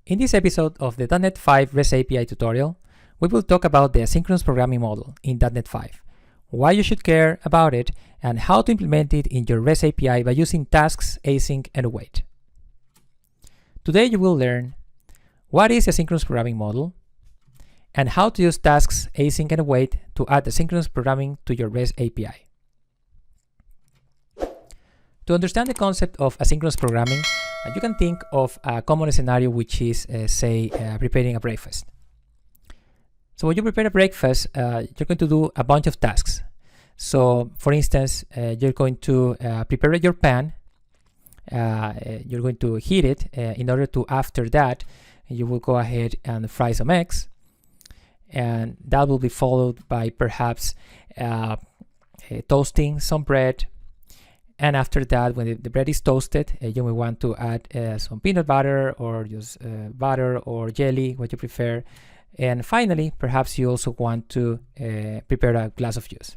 In this episode of the .NET 5 REST API tutorial, we will talk about the asynchronous programming model in .NET 5, why you should care about it, and how to implement it in your REST API by using tasks, async, and await. Today you will learn what is the asynchronous programming model, and how to use tasks, async, and await to add asynchronous programming to your REST API. To understand the concept of asynchronous programming, you can think of a common scenario, which is, preparing a breakfast. So when you prepare a breakfast, you're going to do a bunch of tasks. So for instance, you're going to prepare your pan. You're going to heat it in order to, after that, you will go ahead and fry some eggs. And that will be followed by perhaps toasting some bread. And after that, when the bread is toasted, you may want to add some peanut butter or just butter or jelly, what you prefer. And finally, perhaps you also want to prepare a glass of juice.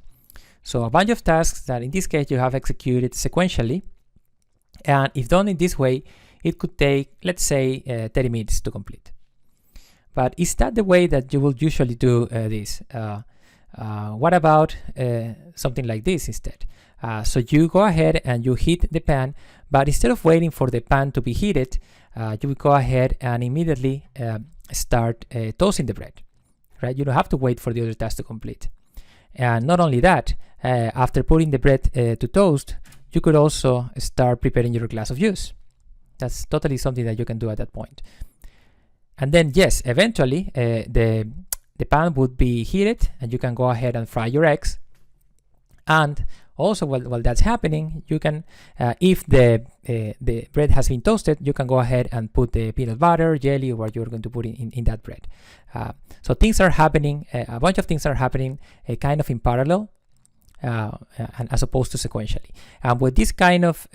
So a bunch of tasks that in this case you have executed sequentially. And if done in this way, it could take, let's say, 30 minutes to complete. But is that the way that you will usually do this? What about something like this instead? So you go ahead and you heat the pan, but instead of waiting for the pan to be heated, you will go ahead and immediately start toasting the bread, right? You don't have to wait for the other task to complete. And not only that, after putting the bread to toast, you could also start preparing your glass of juice. That's totally something that you can do at that point. And then, yes, eventually the pan would be heated and you can go ahead and fry your eggs. And also, while that's happening, you can, if the bread has been toasted, you can go ahead and put the peanut butter, jelly, or what you're going to put in that bread. So things are happening, a bunch of things are happening kind of in parallel, and as opposed to sequentially. And with this kind of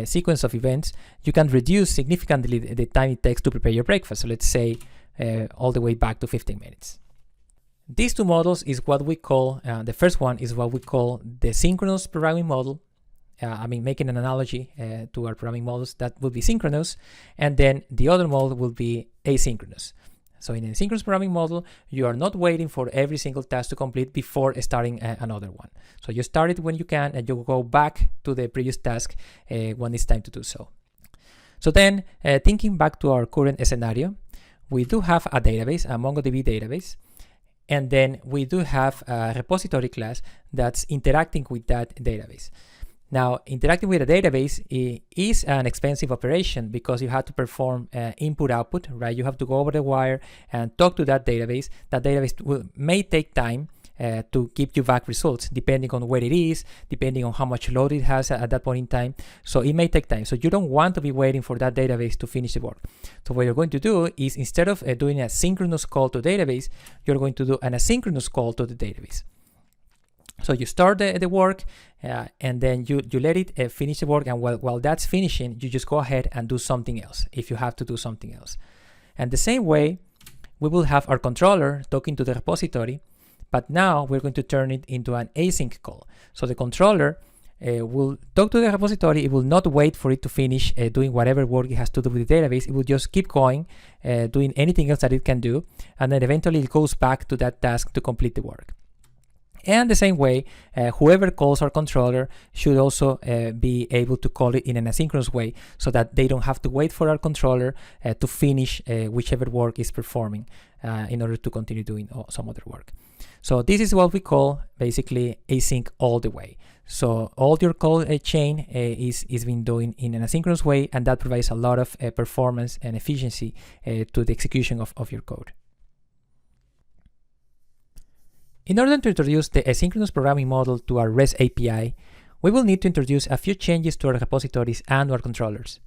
sequence of events, you can reduce significantly the time it takes to prepare your breakfast. So let's say all the way back to 15 minutes. These two models is what we call, the first one is what we call the synchronous programming model. Making an analogy to our programming models, that would be synchronous. And then the other model will be asynchronous. So in a synchronous programming model, you are not waiting for every single task to complete before starting another one. So you start it when you can, and you go back to the previous task when it's time to do so. So then, thinking back to our current scenario, we do have a database, a MongoDB database. And then we do have a repository class that's interacting with that database. Now, interacting with a database is an expensive operation because you have to perform input-output, right? You have to go over the wire and talk to that database. That database may take time to give you back results, depending on where it is, depending on how much load it has at that point in time. So it may take time. So you don't want to be waiting for that database to finish the work. So what you're going to do is, instead of doing a synchronous call to database, you're going to do an asynchronous call to the database. So you start the work, and then you let it finish the work. And while that's finishing, you just go ahead and do something else if you have to do something else. And the same way, we will have our controller talking to the repository. But now we're going to turn it into an async call. So the controller will talk to the repository. It will not wait for it to finish doing whatever work it has to do with the database. It will just keep going, doing anything else that it can do. And then eventually it goes back to that task to complete the work. And the same way, whoever calls our controller should also be able to call it in an asynchronous way, so that they don't have to wait for our controller to finish whichever work is performing in order to continue doing some other work. So this is what we call basically async all the way. So all your call chain is being done in an asynchronous way, and that provides a lot of performance and efficiency to the execution of your code. In order to introduce the asynchronous programming model to our REST API, we will need to introduce a few changes to our repositories and our controllers.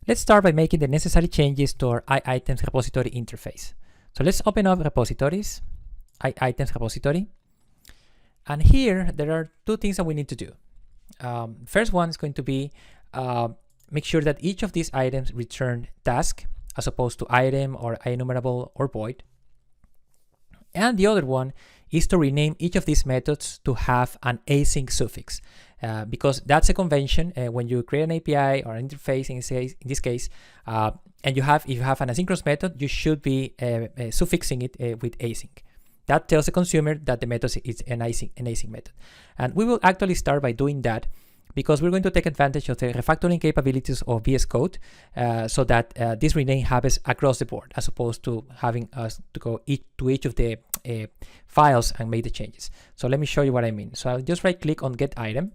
Let's start by making the necessary changes to our iItems repository interface. So let's open up repositories, iItems repository. And here, there are two things that we need to do. First one is going to be make sure that each of these items return task, as opposed to item or enumerable or void. And the other one is to rename each of these methods to have an async suffix, because that's a convention when you create an API or an interface in this case, and if you have an asynchronous method, you should be suffixing it with async. That tells the consumer that the method is an async method. And we will actually start by doing that, because we're going to take advantage of the refactoring capabilities of VS Code, so that this rename happens across the board, as opposed to having us to go to each of the files and make the changes. So let me show you what I mean. So I'll just right click on get item,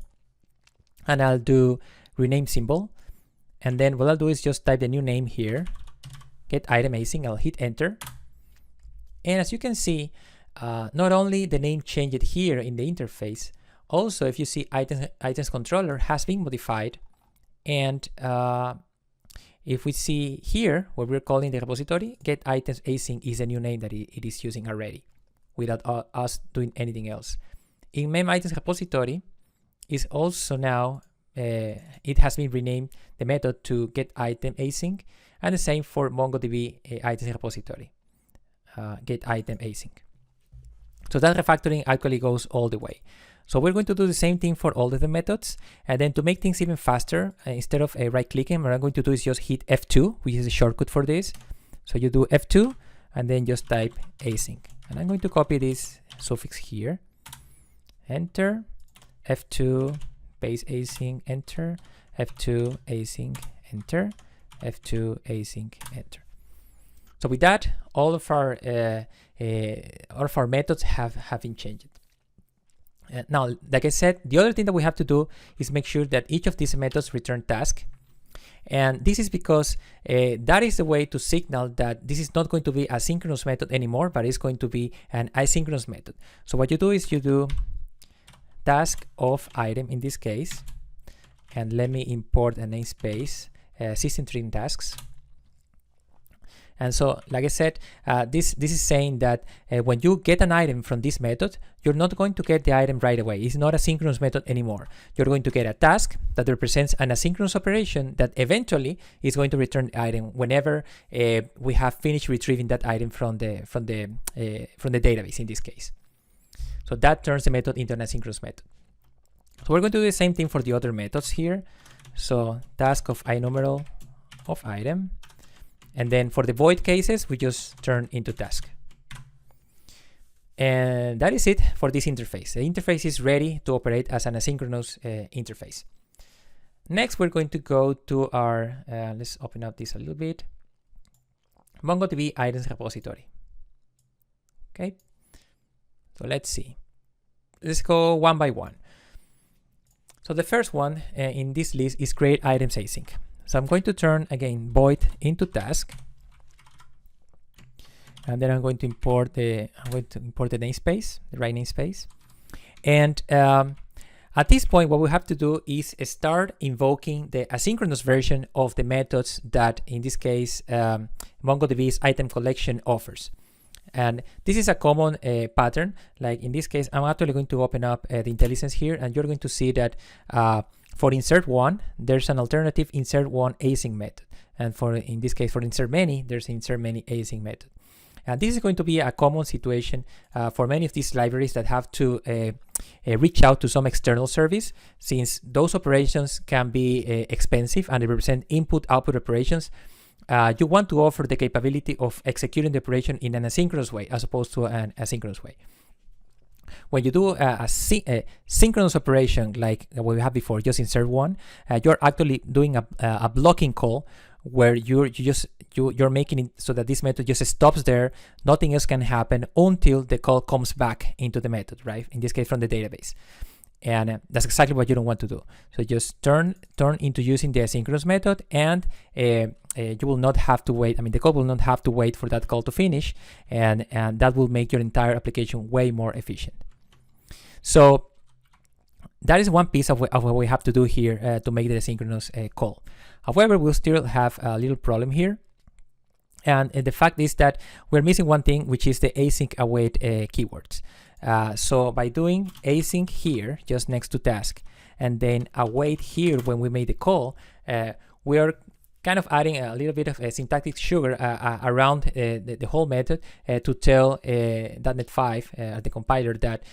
and I'll do rename symbol. And then what I'll do is just type the new name here, get item async. I'll hit enter. And as you can see, not only the name changed here in the interface, also if you see items controller has been modified. And if we see here where we're calling the repository, get items async is a new name that it is using already without us doing anything else. In mem items repository is also now, it has been renamed the method to get item async, and the same for MongoDB items repository, get item async. So that refactoring actually goes all the way. So we're going to do the same thing for all of the methods. And then to make things even faster, instead of right clicking, what I'm going to do is just hit F2, which is a shortcut for this. So you do F2 and then just type async. And I'm going to copy this suffix here. Enter, F2, paste async, enter, F2, async, enter, F2, async, enter. So with that, all of our methods have been changed. Now, like I said, the other thing that we have to do is make sure that each of these methods return task. And this is because that is the way to signal that this is not going to be a synchronous method anymore, but it's going to be an asynchronous method. So what you do is you do task of item in this case, and let me import a namespace, system treating tasks. And so, like I said, this is saying that when you get an item from this method, you're not going to get the item right away. It's not a synchronous method anymore. You're going to get a task that represents an asynchronous operation that eventually is going to return the item whenever we have finished retrieving that item from the database in this case. So that turns the method into an asynchronous method. So we're going to do the same thing for the other methods here. So task of iNumeral of item. And then for the void cases, we just turn into task. And that is it for this interface. The interface is ready to operate as an asynchronous interface. Next, we're going to go to our, let's open up this a little bit, MongoDB items repository. Okay, so let's see. Let's go one by one. So the first one in this list is create items async. So I'm going to turn again void into task, and then I'm going to import the namespace, the right namespace. And at this point, what we have to do is start invoking the asynchronous version of the methods that, in this case, MongoDB's item collection offers. And this is a common pattern. Like in this case, I'm actually going to open up the IntelliSense here, and you're going to see that for insert one, there's an alternative insert one async method. And in this case, for insert many, there's insert many async method. And this is going to be a common situation for many of these libraries that have to reach out to some external service, since those operations can be expensive and they represent input-output operations. You want to offer the capability of executing the operation in an asynchronous way as opposed to an asynchronous way. When you do a synchronous operation like what we had before, just insert one, you're actually doing a blocking call where you're making it so that this method just stops there. Nothing else can happen until the call comes back into the method, right? In this case, from the database. And that's exactly what you don't want to do. So just turn into using the asynchronous method, and you will not have to wait. I mean, the code will not have to wait for that call to finish, and that will make your entire application way more efficient. So that is one piece of what we have to do here to make the asynchronous call. However, we'll still have a little problem here. And the fact is that we're missing one thing, which is the async await keywords. So by doing async here, just next to task, and then await here when we made the call, we are kind of adding a little bit of syntactic sugar around the whole method to tell .NET 5, the compiler, that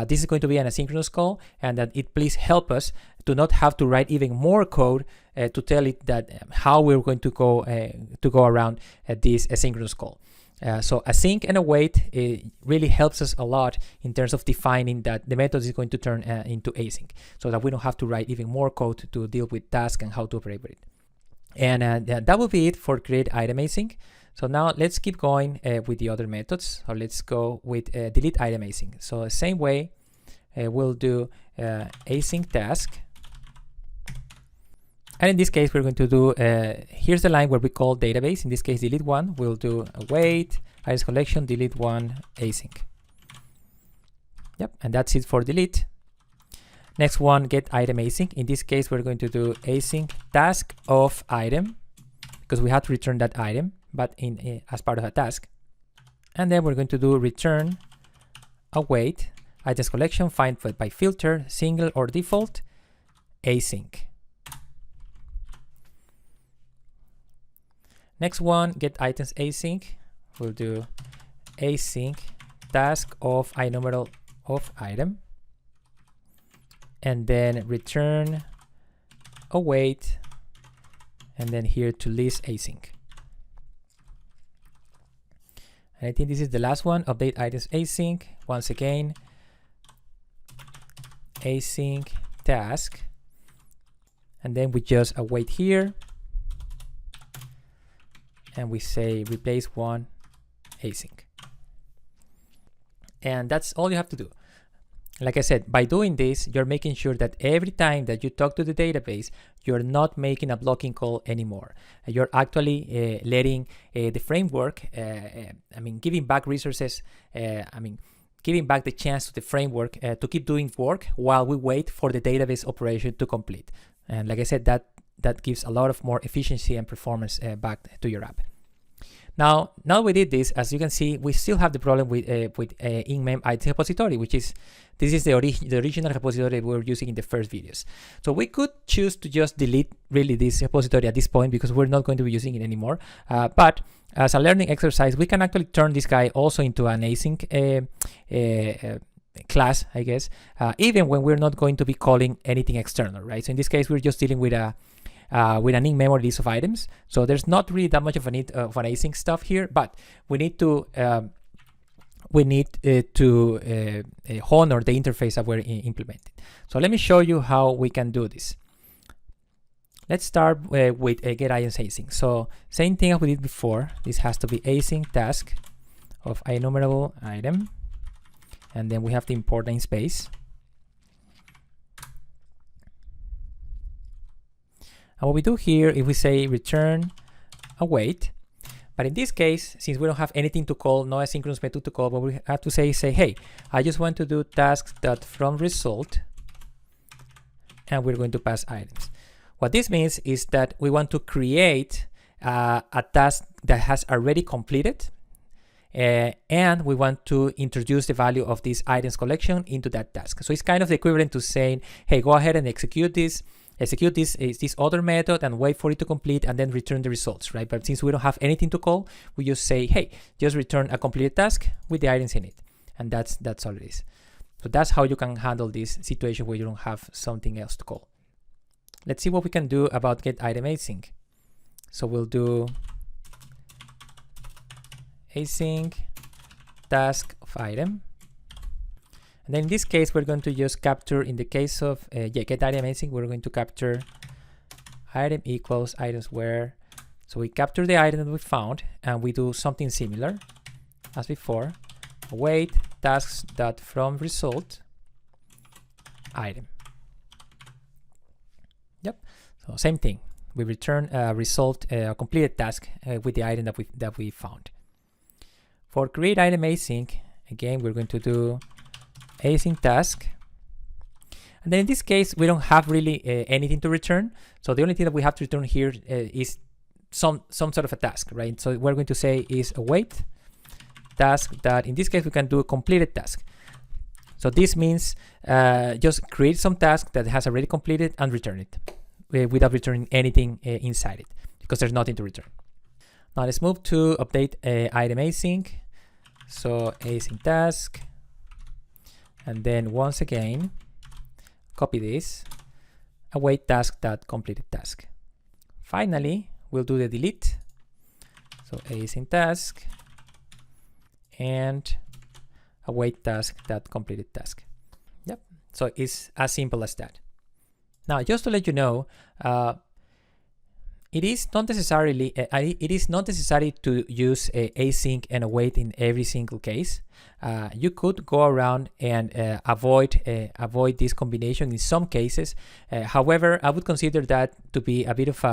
this is going to be an asynchronous call, and that it please help us to not have to write even more code to tell it that how we're going to go around this asynchronous call. So async and await really helps us a lot in terms of defining that the method is going to turn into async, so that we don't have to write even more code to deal with tasks and how to operate with it. And that will be it for create item async. So now let's keep going with the other methods. So let's go with delete item async. So the same way, we'll do async task. And in this case, we're going to do, here's the line where we call database. In this case, delete one. We'll do await, items collection, delete one, async. Yep, and that's it for delete. Next one, get item async. In this case, we're going to do async task of item, because we have to return that item, but as part of a task. And then we're going to do return await, items collection, find by filter, single or default, async. Next one, get items async. We'll do async task of enumeral of item, and then return await, and then here to list async. And I think this is the last one, update items async. Once again, async task, and then we just await here, and we say replace one async. And that's all you have to do. Like I said, by doing this, you're making sure that every time that you talk to the database, you're not making a blocking call anymore. You're actually letting the framework, giving back resources, giving back the chance to the framework to keep doing work while we wait for the database operation to complete. And like I said, that gives a lot of more efficiency and performance back to your app. Now we did this, as you can see, we still have the problem with in-mem item repository, which is, this is the original repository we were using in the first videos. So we could choose to just delete really this repository at this point, because we're not going to be using it anymore. But as a learning exercise, we can actually turn this guy also into an async class, I guess, even when we're not going to be calling anything external, right? So in this case, we're just dealing with an in-memory list of items. So there's not really that much of a need of an async stuff here, but we need to honor the interface that we're implementing. So let me show you how we can do this. Let's start with get items async. So same thing as we did before. This has to be async task of enumerable item, and then we have to import namespace. And what we do here is we say return await. But in this case, since we don't have anything to call, no asynchronous method to call, what we have to say, hey, I just want to do tasks.fromResult, and we're going to pass items. What this means is that we want to create a task that has already completed, and we want to introduce the value of this items collection into that task. So it's kind of the equivalent to saying, hey, go ahead and execute this other method and wait for it to complete and then return the results, right? But since we don't have anything to call, we just say, hey, just return a completed task with the items in it. And that's all it is. So that's how you can handle this situation where you don't have something else to call. Let's see what we can do about get item async. So we'll do async task of item. And then in this case, we're going to just capture, in the case of get item async, we're going to capture item equals items where. So we capture the item that we found, and we do something similar as before. Await tasks.fromResult item. Yep. So same thing. We return a result, a completed task with the item that we found. For create item async, again, we're going to do async task, and then in this case we don't have really anything to return, so the only thing that we have to return here is some sort of a task, right? So what we're going to say is await task that in this case we can do a completed task. So this means just create some task that has already completed and return it without returning anything inside it. because there's nothing to return. Now let's move to update item async. So async task, and then once again, copy this, await task that completed task. Finally, we'll do the delete. So async task and await task that completed task. Yep. So it's as simple as that. Now, just to let you know, it is not necessary to use async and await in every single case. You could go around and avoid this combination in some cases. However, I would consider that to be a bit of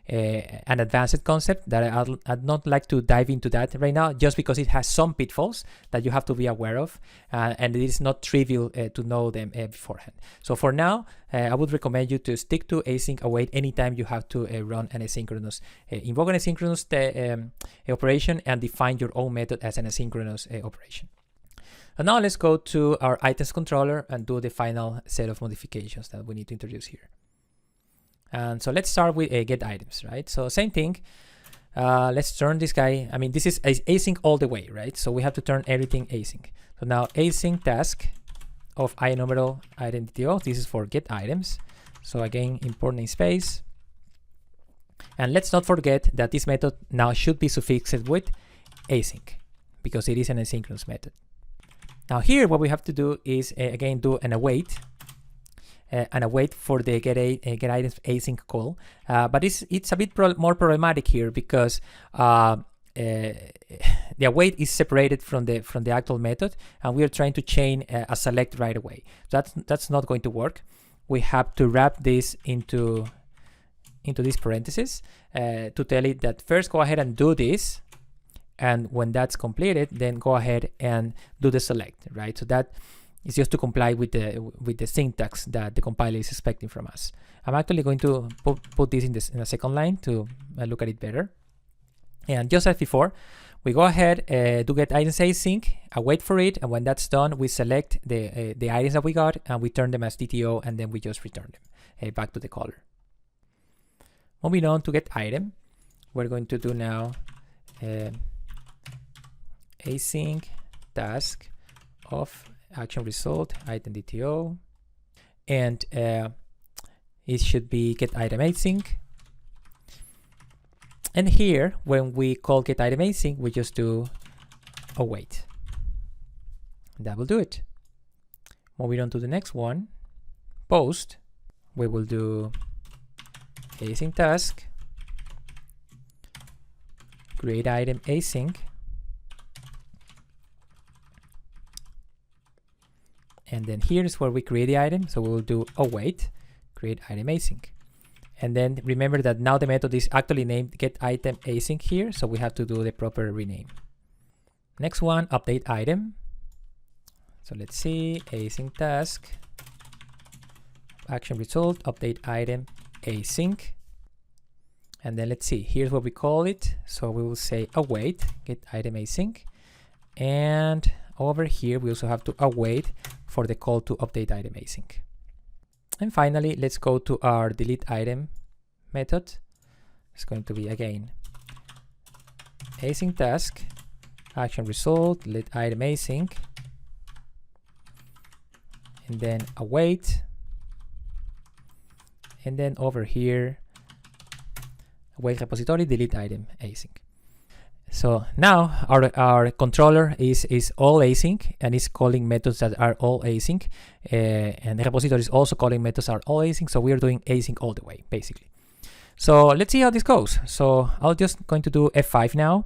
an advanced concept that I'd not like to dive into that right now, just because it has some pitfalls that you have to be aware of, and it is not trivial to know them beforehand. So for now, I would recommend you to stick to async await anytime you have to run an asynchronous, invoke an asynchronous operation and define your own method as an asynchronous operation. And now let's go to our items controller and do the final set of modifications that we need to introduce here. And so let's start with get items, right? So same thing. Let's turn this guy. I mean, this is async all the way, right? So we have to turn everything async. So now async task of iNumero identity. This is for get items. So again, import namespace. And let's not forget that this method now should be suffixed with async because it is an asynchronous method. Now here, what we have to do is again do an await for the get items async call. But it's a bit more problematic here because the await is separated from the actual method, and we are trying to chain a select right away. So that's not going to work. We have to wrap this into these parentheses to tell it that first go ahead and do this. And when that's completed, then go ahead and do the select, right? So that is just to comply with the syntax that the compiler is expecting from us. I'm actually going to put this in a second line to look at it better. And just as before, we go ahead, do get items async, await for it, and when that's done, we select the items that we got, and we turn them as DTO, and then we just return them back to the caller. Moving on to get item, we're going to do now async task of action result item DTO, and it should be get item async. And here, when we call get item async, we just do await. That will do it. Moving on to the next one, post, we will do async task create item async, and then here is where we create the item. So we will do await, create item async. And then remember that now the method is actually named get item async here. So we have to do the proper rename. Next one, update item. So let's see, async task, action result, update item async. And then let's see, here's what we call it. So we will say await, get item async. And over here, we also have to await for the call to update item async. And finally, let's go to our delete item method. It's going to be again, async task, action result, delete item async, and then await. And then over here, await repository, delete item async. So now our controller is all async and is calling methods that are all async, and the repository is also calling methods that are all async. So we are doing async all the way, basically. So let's see how this goes. So I'll just going to do F5 now.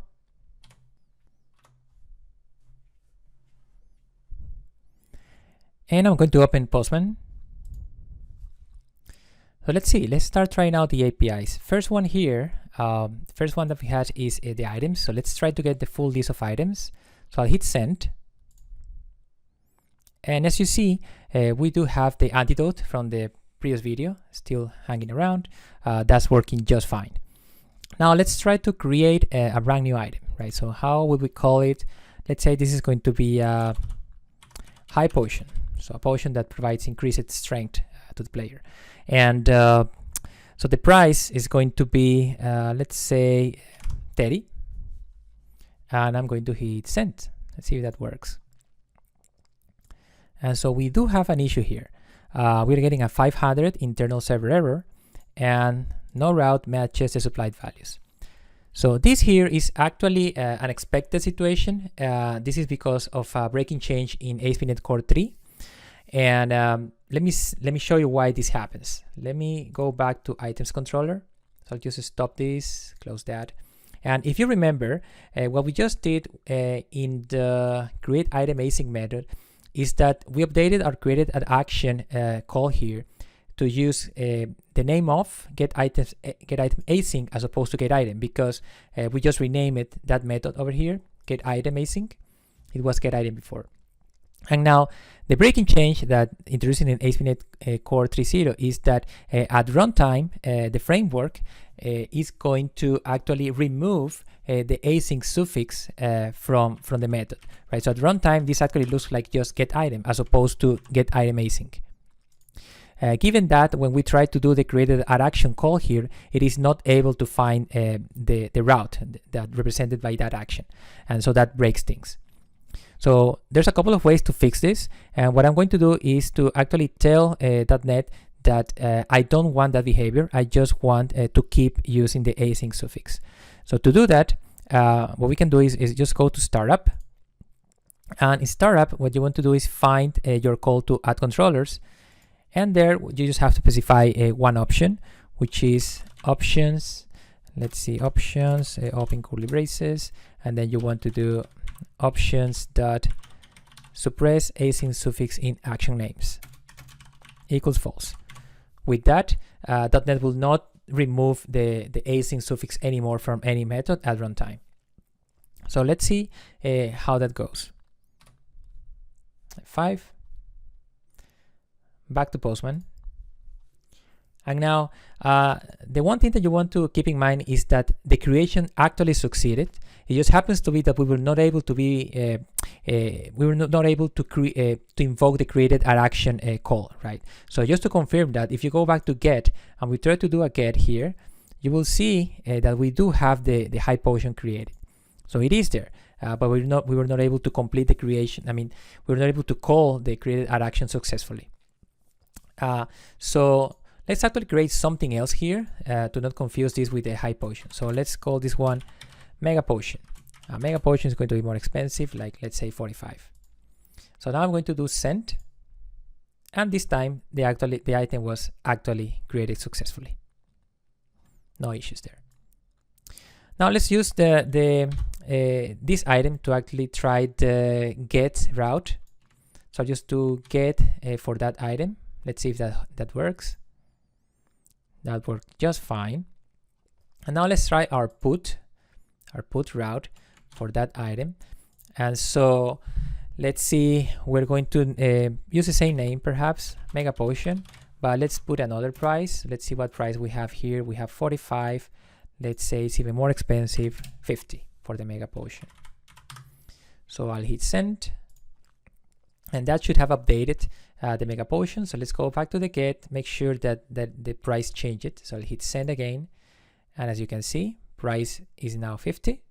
And I'm going to open Postman. So let's see, let's start trying out the APIs. First one here, first one that we had is the items. So let's try to get the full list of items. So I'll hit send. And as you see, we do have the antidote from the previous video still hanging around. That's working just fine. Now let's try to create a brand new item, right? So how would we call it? Let's say this is going to be a high potion. So a potion that provides increased strength to the player. And So the price is going to be, let's say 30. And I'm going to hit send. Let's see if that works. And so we do have an issue here. We're getting a 500 internal server error, and no route matches the supplied values. So this here is actually an expected situation. This is because of a breaking change in ASP.NET Core 3. And let me show you why this happens. Let me go back to items controller. So I'll just stop this, close that. And if you remember, what we just did in the create item async method is that we updated our created an action call here to use the name of get item async as opposed to get item, because we just renamed it, that method over here, get item async. It was get item before. And now the breaking change that introducing in ASP.NET Core 3.0 is that at runtime, the framework is going to actually remove the async suffix from the method, right? So at runtime, this actually looks like just get item as opposed to get item async. Given that when we try to do the created add action call here, it is not able to find the route that represented by that action, and so that breaks things. So there's a couple of ways to fix this, and what I'm going to do is to actually tell .NET that I don't want that behavior. I just want to keep using the async suffix. So to do that, what we can do is just go to startup, and in startup, what you want to do is find your call to add controllers, and there you just have to specify one option, which is options. Let's see, options, open curly braces, and then you want to do options dot suppress async suffix in action names equals false. With that, .NET will not remove the async suffix anymore from any method at runtime. So let's see how that goes. 5. Back to Postman. And now, the one thing that you want to keep in mind is that the creation actually succeeded. It just happens to be that we were not able to invoke the created add action call, right? So just to confirm that, if you go back to get and we try to do a get here, you will see that we do have the high potion created. So it is there, but we were not able to complete the creation. I mean, we were not able to call the created add action successfully. So let's actually create something else here to not confuse this with a high potion. So let's call this one Mega Potion. Mega Potion is going to be more expensive, like let's say 45. So now I'm going to do send, and this time the item was actually created successfully. No issues there. Now let's use this item to actually try the get route. So I'll just do get for that item. Let's see if that works. That worked just fine. And now let's try our put route for that item. And so let's see, we're going to use the same name, perhaps Mega Potion, but let's put another price. Let's see what price we have here. We have 45. Let's say it's even more expensive, 50 for the Mega Potion. So I'll hit send, and that should have updated the Mega Potion. So let's go back to the get, make sure that the price changed. So I'll hit send again, and as you can see, price is now 50.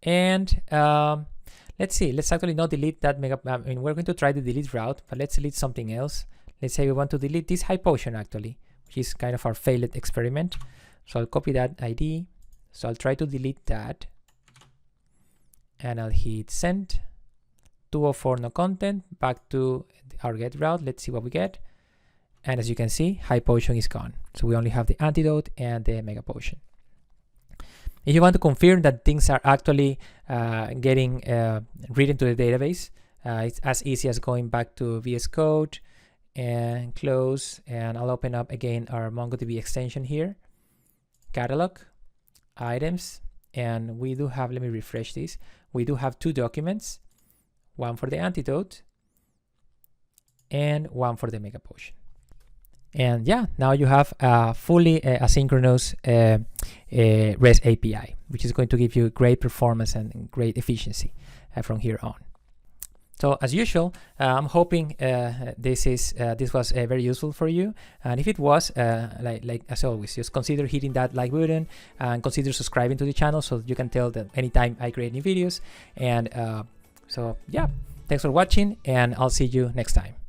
And let's see, let's actually not delete that I mean, we're going to try the delete route, but let's delete something else. Let's say we want to delete this high potion actually, which is kind of our failed experiment. So I'll copy that ID. So I'll try to delete that, and I'll hit send. 204 no content, back to our get route. Let's see what we get. And as you can see, high potion is gone. So we only have the antidote and the Mega Potion. If you want to confirm that things are actually getting written to the database, it's as easy as going back to VS Code and close, and I'll open up again our MongoDB extension here, catalog, items, and we do have, let me refresh this, we do have 2 documents, one for the antidote and one for the Mega Potion. And yeah, now you have a fully asynchronous REST API, which is going to give you great performance and great efficiency from here on. So as usual, I'm hoping this was very useful for you. And if it was, like as always, just consider hitting that like button and consider subscribing to the channel so you can tell that anytime I create new videos. And so yeah, thanks for watching, and I'll see you next time.